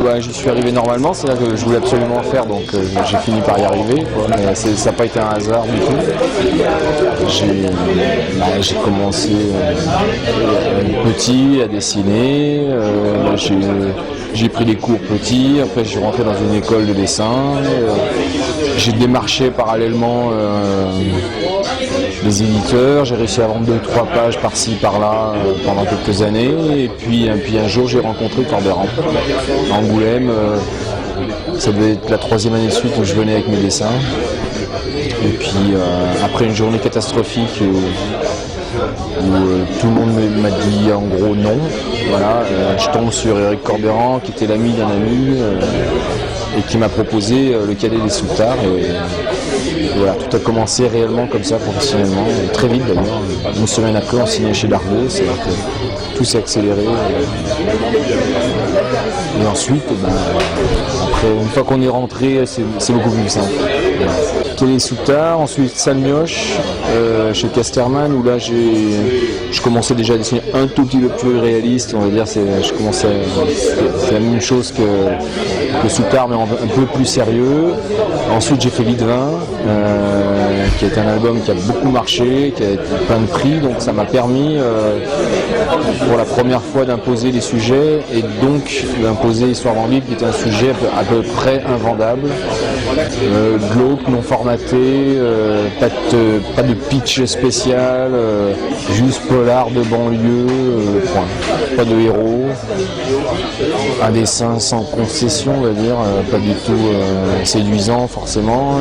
bah, j'y suis arrivé normalement, c'est là que je voulais absolument faire, donc j'ai fini par y arriver, quoi, mais ça n'a pas été un hasard du tout. J'ai commencé petit à dessiner, j'ai pris des cours petits, après je suis rentré dans une école de dessin, j'ai démarché parallèlement des éditeurs, j'ai réussi à vendre 2-3 pages par-ci par-là pendant quelques années, et puis un jour j'ai rencontré Corberan à Angoulême, ça devait être la 3e année de suite où je venais avec mes dessins, et puis après une journée catastrophique où tout le monde m'a dit en gros non, voilà, je tombe sur Eric Corberan qui était l'ami d'un ami et qui m'a proposé le cadet des Soutards, et voilà, tout a commencé réellement comme ça professionnellement, et très vite d'ailleurs. Une semaine après on signait chez Dargaud, c'est-à-dire que tout s'est accéléré, et ensuite après, une fois qu'on est rentré, c'est beaucoup plus simple. Cadet des Soutards, ensuite Salmioche chez Casterman, où là je commençais déjà à dessiner un tout petit peu plus réaliste, on va dire, c'est la même chose que Soutard, mais un peu plus sérieux. Ensuite j'ai fait Litvin, qui est un album qui a beaucoup marché, qui a été plein de prix, donc ça m'a permis pour la première fois d'imposer des sujets, et donc d'imposer Histoire d'en vivre, qui était un sujet à peu près invendable, glauque, non formaté, pas de pitch spécial, juste polar de banlieue, point. Pas de héros, un dessin sans concession, on va dire, pas du tout séduisant forcément,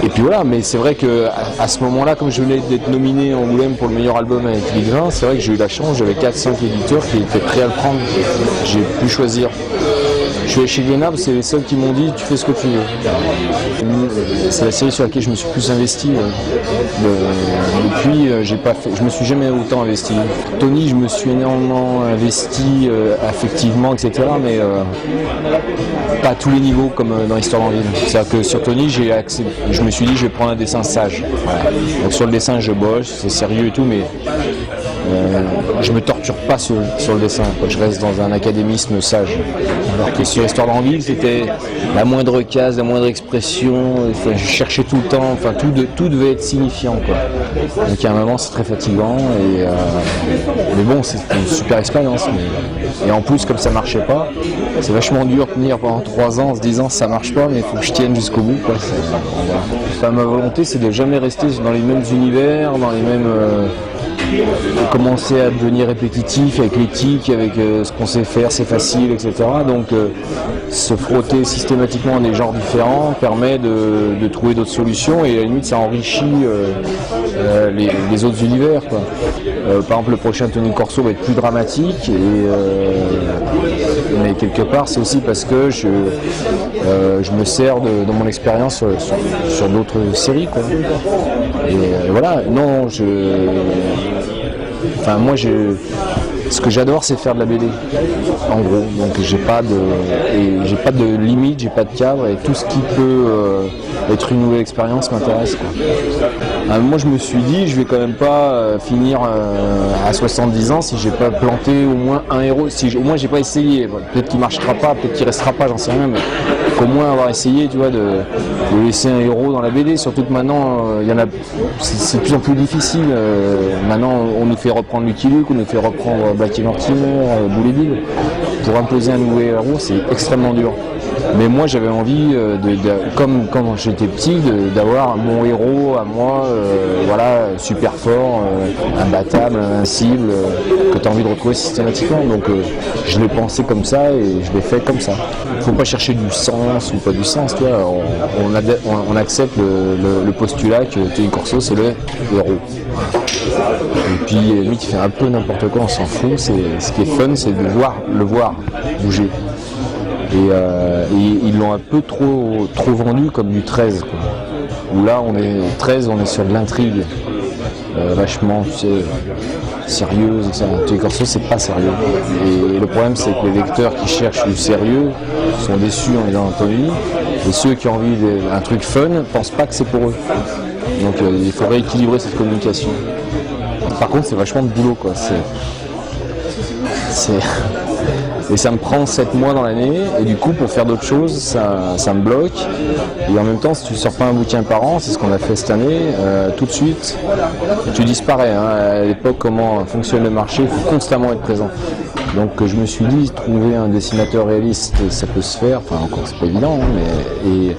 et puis voilà. Mais c'est vrai que à ce moment-là, comme je venais d'être nominé en Angoulême pour le meilleur album avec Litvin, c'est vrai que j'ai eu la chance, j'avais 4-5 éditeurs qui étaient prêts à le prendre, j'ai pu choisir. Je suis allé chez Glénat, c'est les seuls qui m'ont dit tu fais ce que tu veux. C'est la série sur laquelle je me suis plus investi. Depuis, je me suis jamais autant investi. Tony, je me suis énormément investi affectivement, etc. Mais pas à tous les niveaux comme dans Histoire d'en vivre. C'est-à-dire que sur Tony, je me suis dit je vais prendre un dessin sage. Voilà. Donc sur le dessin, je bosse, c'est sérieux et tout, mais je me torture pas sur le dessin, quoi. Je reste dans un académisme sage. Alors que sur Histoire d'en vivre, c'était la moindre case, la moindre expression, je cherchais tout le temps, enfin tout devait être signifiant, quoi. Donc à un moment c'est très fatigant, mais bon, c'est une super expérience. Et en plus, comme ça marchait pas, c'est vachement dur de tenir pendant 3 ans en se disant ça marche pas, mais il faut que je tienne jusqu'au bout, quoi. Enfin, ma volonté, c'est de jamais rester dans les mêmes univers, dans les mêmes commencer à devenir répétitif avec l'éthique, avec ce qu'on sait faire, c'est facile, etc. Donc se frotter systématiquement à des genres différents permet de trouver d'autres solutions, et à la limite ça enrichit les autres univers, quoi. Par exemple, le prochain Tony Corso va être plus dramatique, mais quelque part c'est aussi parce que je me sers de mon expérience sur d'autres séries, quoi. Et voilà, non, moi, ce que j'adore, c'est faire de la BD, en gros. Donc, j'ai pas de limite, j'ai pas de cadre, et tout ce qui peut être une nouvelle expérience m'intéresse, quoi. Moi, je me suis dit, je vais quand même pas finir à 70 ans si j'ai pas planté au moins un héros, si au moins j'ai pas essayé. Voilà. Peut-être qu'il marchera pas, peut-être qu'il restera pas, j'en sais rien, mais qu'au moins avoir essayé, tu vois, de laisser un héros dans la BD. Surtout que maintenant, c'est de plus en plus difficile. Maintenant, on nous fait reprendre Lucky Luke, on nous fait reprendre Blackie Mortimer, Bully Bill. Pour imposer un nouvel héros, c'est extrêmement dur. Mais moi, j'avais envie, comme quand j'étais petit, d'avoir mon héros à moi, voilà, super fort, imbattable, invincible, que tu as envie de retrouver systématiquement. Donc, je l'ai pensé comme ça et je l'ai fait comme ça. Il ne faut pas chercher du sens ou pas du sens, tu vois. On accepte le postulat que Tony Corso, c'est le héros. Et puis, lui, il fait un peu n'importe quoi, on s'en fout. Ce qui est fun, c'est de le voir bouger. Et ils l'ont un peu trop vendu comme du 13, quoi. Où là, 13, on est sur de l'intrigue, vachement, tu sais, sérieuse, etc. Tony Corso, c'est pas sérieux. Et le problème, c'est que les lecteurs qui cherchent du sérieux sont déçus en lisant Tony, et ceux qui ont envie d'un truc fun pensent pas que c'est pour eux. Donc il faut rééquilibrer cette communication. Et ça me prend 7 mois dans l'année, et du coup pour faire d'autres choses, ça me bloque. Et en même temps, si tu ne sors pas un bouquin par an, c'est ce qu'on a fait cette année, tout de suite, tu disparais. À l'époque, comment fonctionne le marché, il faut constamment être présent. Donc je me suis dit, trouver un dessinateur réaliste, ça peut se faire, enfin encore c'est pas évident, mais...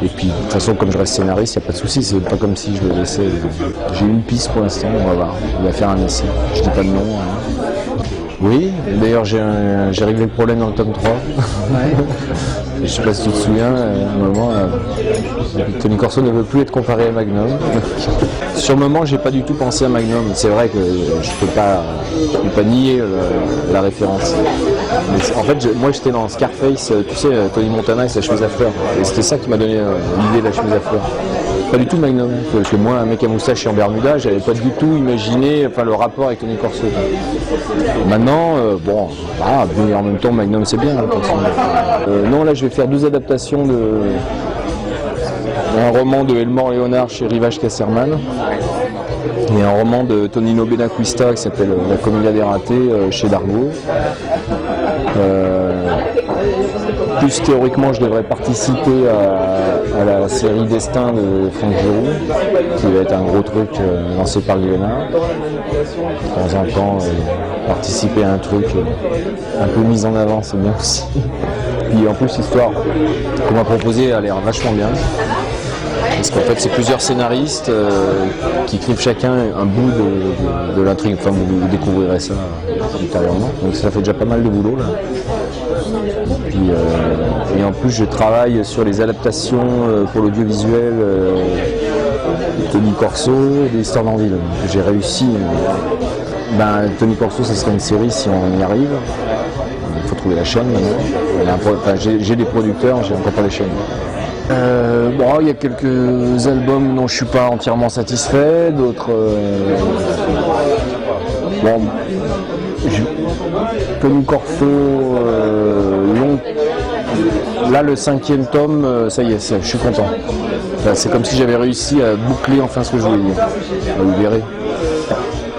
Et puis, de toute façon, comme je reste scénariste, il n'y a pas de souci, c'est pas comme si je le laissais. J'ai une piste pour l'instant, on va voir. On va faire un essai. Je dis pas de nom. Hein. Oui, d'ailleurs, j'ai réglé le problème dans le tome 3. Ouais. Je sais pas si tu te souviens, à un moment, Tony Corso ne veut plus être comparé à Magnum. Sur le moment, j'ai pas du tout pensé à Magnum. C'est vrai que je peux pas nier la référence. Mais en fait, moi j'étais dans Scarface, tu sais, Tony Montana et sa chemise à fleurs. Et c'était ça qui m'a donné l'idée de la chemise à fleurs. Pas du tout Magnum. Parce que moi, un mec à moustache et en Bermuda, j'avais pas du tout imaginé le rapport avec Tony Corso. Maintenant, bon, mais en même temps, Magnum c'est bien. Non, là je vais faire 2 adaptations un roman de Elmore Leonard chez Rivage Casterman et un roman de Tonino Benacquista qui s'appelle La Commedia dei Ratés chez Dargaud. Plus théoriquement, je devrais participer à la série Destin de Franck Giroux, qui va être un gros truc lancé par Léonard. De temps en temps, participer à un truc un peu mis en avant, c'est bien aussi. Puis en plus, l'histoire qu'on m'a proposée a l'air vachement bien. Parce qu'en fait, c'est plusieurs scénaristes qui écrivent chacun un bout de l'intrigue. Enfin, vous découvrirez ça ultérieurement. Donc ça fait déjà pas mal de boulot là. Et en plus, je travaille sur les adaptations pour l'audiovisuel de Tony Corso et des histoires d'Anville. J'ai réussi. Tony Corso, ça serait une série si on y arrive. Il faut trouver la chaîne maintenant. J'ai des producteurs, j'ai encore pas les chaînes. Il y a quelques albums dont je suis pas entièrement satisfait, d'autres. Tony Corso, long. Là, le 5e tome, ça y est, je suis content. C'est comme si j'avais réussi à boucler enfin ce que je voulais dire. Vous verrez.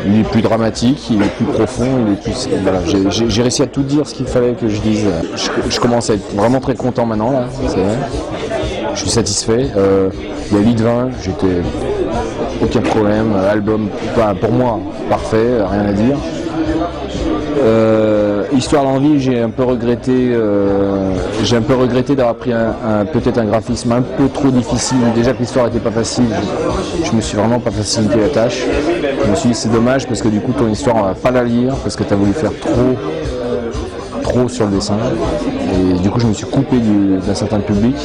Il est plus dramatique, il est plus profond, il est plus. Voilà, j'ai réussi à tout dire ce qu'il fallait que je dise. Je commence à être vraiment très content maintenant, là, c'est vrai. Je suis satisfait. Il y a Liedvin, j'étais aucun problème. Album, pour moi, parfait, rien à dire. Histoire d'envie, j'ai un peu regretté d'avoir pris peut-être un graphisme un peu trop difficile. Déjà que l'histoire n'était pas facile, je me suis vraiment pas facilité la tâche. Je me suis dit c'est dommage parce que du coup ton histoire on va pas la lire parce que tu as voulu faire trop sur le dessin. Et du coup je me suis coupé d'un certain public.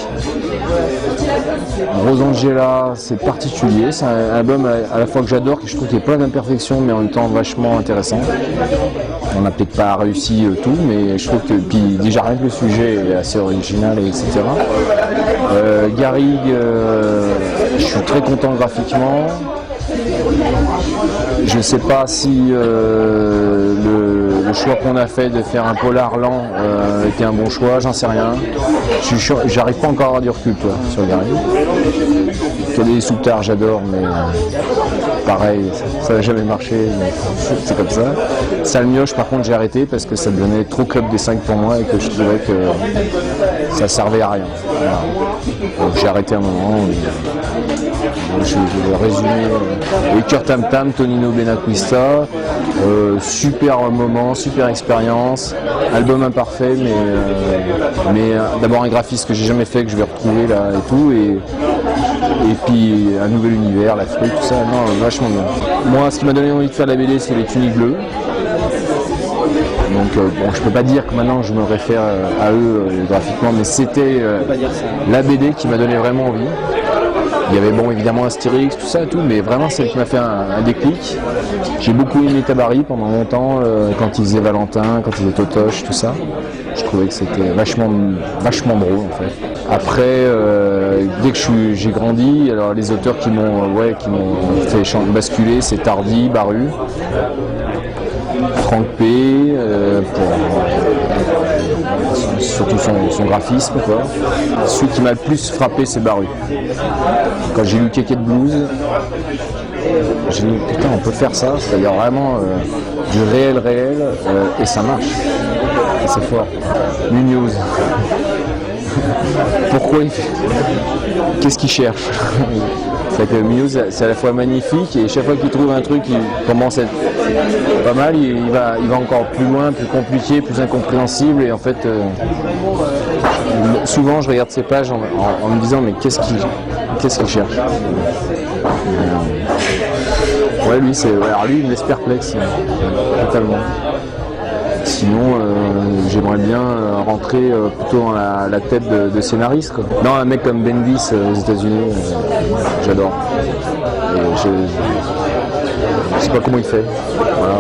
Rosangela, c'est particulier, c'est un album à la fois que j'adore, que je trouve qu'il y a plein d'imperfections mais en même temps vachement intéressant. On n'a peut-être pas réussi tout, mais je trouve que puis déjà rien que le sujet est assez original, etc. Garrigue, je suis très content graphiquement. Je ne sais pas si le choix qu'on a fait de faire un polar lent était un bon choix, j'en sais rien. J'arrive pas encore à avoir du recul sur Garrigue. Cadet Soutard, j'adore, mais pareil, ça n'a jamais marché, c'est comme ça. Salmioche, par contre, j'ai arrêté parce que ça devenait trop club des 5 pour moi et que je trouvais que ça servait à rien. Voilà. Donc j'ai arrêté un moment. Je vais résumer. Et Cœur Tam Tam, Tonino Benacquista, super moment, super expérience, album imparfait, mais d'abord un graphiste que j'ai jamais fait, que je vais retrouver là et tout, et puis un nouvel univers, l'Afrique, tout ça, non, vachement bien. Moi, ce qui m'a donné envie de faire la BD, c'est les tuniques bleues. Donc je peux pas dire que maintenant je me réfère à eux graphiquement, mais c'était la BD qui m'a donné vraiment envie. Il y avait évidemment Astérix, tout ça, mais vraiment celle qui m'a fait un déclic. J'ai beaucoup aimé Tabary pendant longtemps, quand ils faisaient Valentin, quand ils faisaient Totoche, tout ça. Je trouvais que c'était vachement drôle en fait. Après, dès que j'ai grandi, alors les auteurs qui m'ont fait basculer, c'est Tardy, Baru, Franck P, surtout son graphisme, quoi. Celui qui m'a le plus frappé, c'est Baru. Quand j'ai lu Kéké de Blues, j'ai dit putain, on peut faire ça, c'est-à-dire vraiment du réel, et ça marche. c'est fort. Munoz. Pourquoi il fait... Qu'est-ce qu'il cherche? C'est que Munoz, c'est à la fois magnifique et chaque fois qu'il trouve un truc qui commence à être pas mal, il va encore plus loin, plus compliqué, plus incompréhensible. Et en fait, souvent je regarde ces pages en me disant mais qu'est-ce qu'il cherche? Ouais, lui, alors lui, il me laisse perplexe, totalement. Sinon, j'aimerais bien rentrer plutôt dans la tête de scénariste, quoi. Non, un mec comme Bendis aux États-Unis, j'adore. Et je sais pas comment il fait. Voilà.